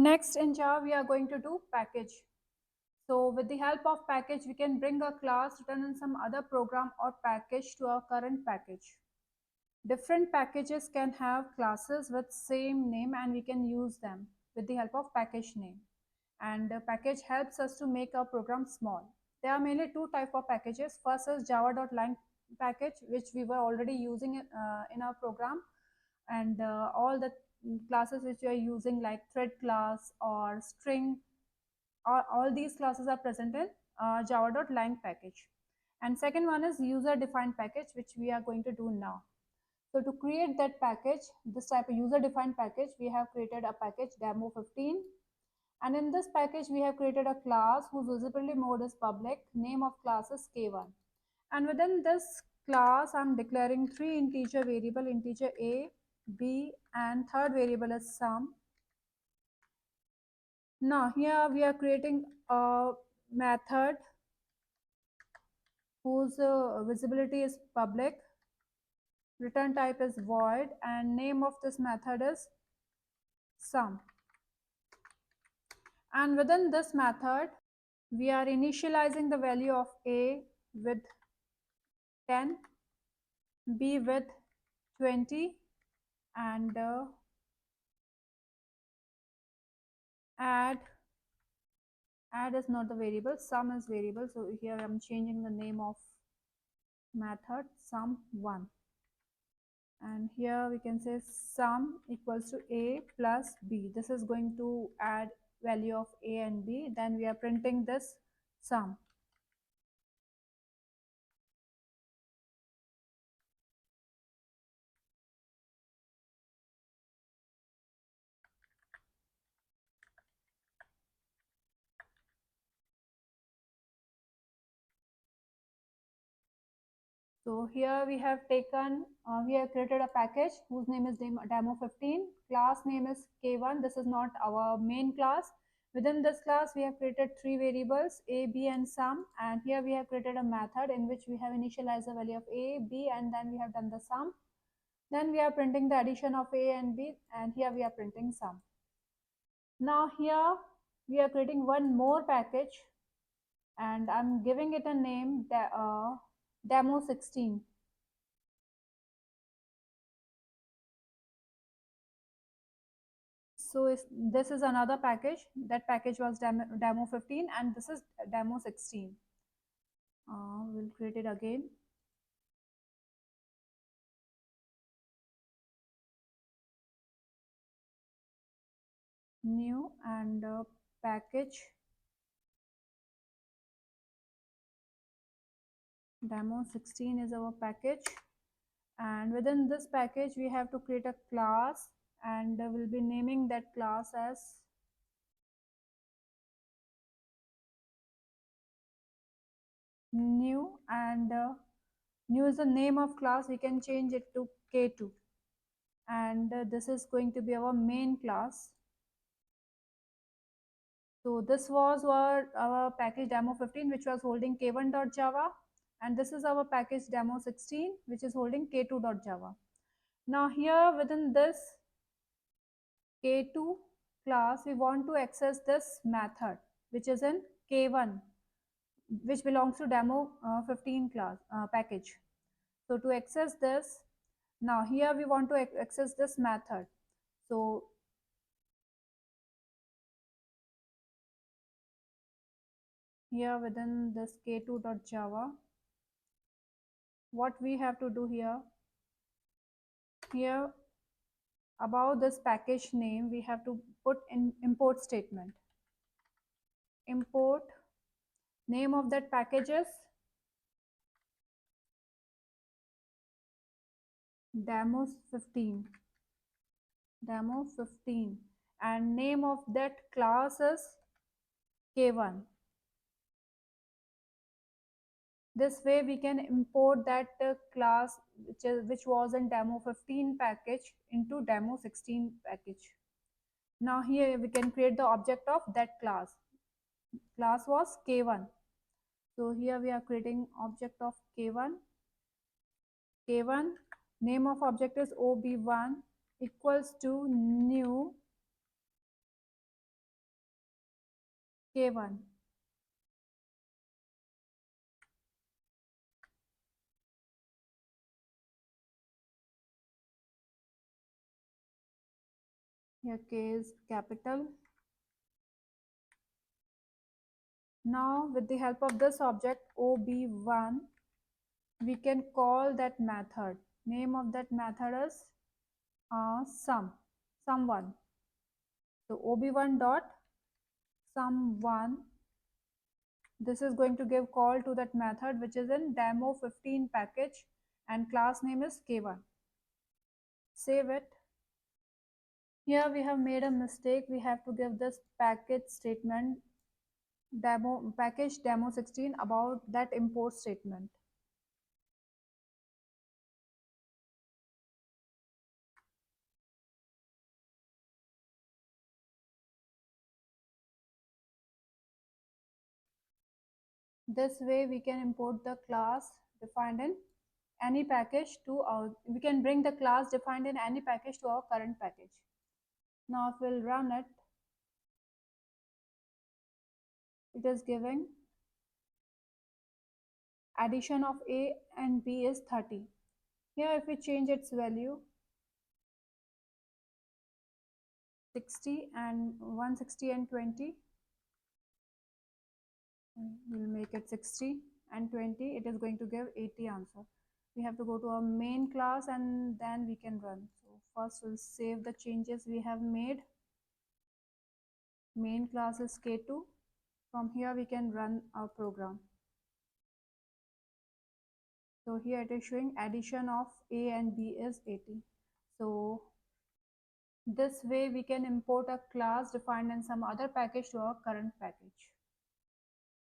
Next in Java we are going to do package. So with the help of package we can bring a class written in some other program or package to our current package. Different packages can have classes with same name and we can use them with the help of package name. And the package helps us to make our program small. There are mainly two type of packages. First is java.lang package, which we were already using in our program, and all the classes which we are using like thread class or string, all these classes are present in java.lang package. And second one is user defined package, which we are going to do now. So to create that package, this type of user defined package, we have created a package demo 15. And in this package, we have created a class whose visibility mode is public. Name of class is k1. And within this class, I'm declaring three integer variable, integer a, b, and third variable is sum. Now here we are creating a method whose visibility is public, return type is void, and name of this method is sum. And within this method, we are initializing the value of a with 10, b with 20, and add is not the variable, sum is variable. So here I'm changing the name of method sum1, and here we can say sum equals to a plus b. This is going to add value of a and b. Then we are printing this sum. So here we have taken, we have created a package whose name is demo 15. Class name is k1. This is not our main class. Within this class, we have created three variables, a, b, and sum. And here we have created a method in which we have initialized the value of a, b, and then we have done the sum. Then we are printing the addition of a and b, and here we are printing sum. Now here we are creating one more package, and I'm giving it a name, demo 16. So this is another package. That package was demo 15, and this is demo 16. We'll create it again. New, and package demo 16 is our package. And within this package, we have to create a class, and we'll be naming that class as new, and new is the name of class. We can change it to k2, and this is going to be our main class. So this was our package demo 15, which was holding k1.java, and this is our package demo 16, which is holding k2.java. Now here within this k2 class, we want to access this method, which is in k1, which belongs to demo 15 class package. So to access this, now here we want to access this method. So here within this k2.java, what we have to do here above this package name, we have to put in import statement. Import name of that package is demo 15, and name of that class is k1. This way we can import that class which was in demo 15 package into demo 16 package. Now here we can create the object of that class. Class was k1. So here we are creating object of k1. K1 name of object is ob1 equals to new K1. Here K is capital. Now with the help of this object OB1, we can call that method. Name of that method is sum1. So OB1 dot sum1. This is going to give call to that method which is in demo15 package and class name is K1. Save it. Here we have made a mistake. We have to give this package statement demo package demo16 about that import statement. This way we can import the class defined in any package to our, we can bring the class defined in any package to our current package. Now if we'll run it, it is giving addition of A and B is 30. Here if we change its value 60 and 160 and 20, we'll make it 60 and 20, it is going to give 80 answer. We have to go to our main class and then we can run. So first we'll save the changes we have made. Main class is K2. From here we can run our program. So here it is showing addition of A and B is 80. So this way we can import a class defined in some other package to our current package.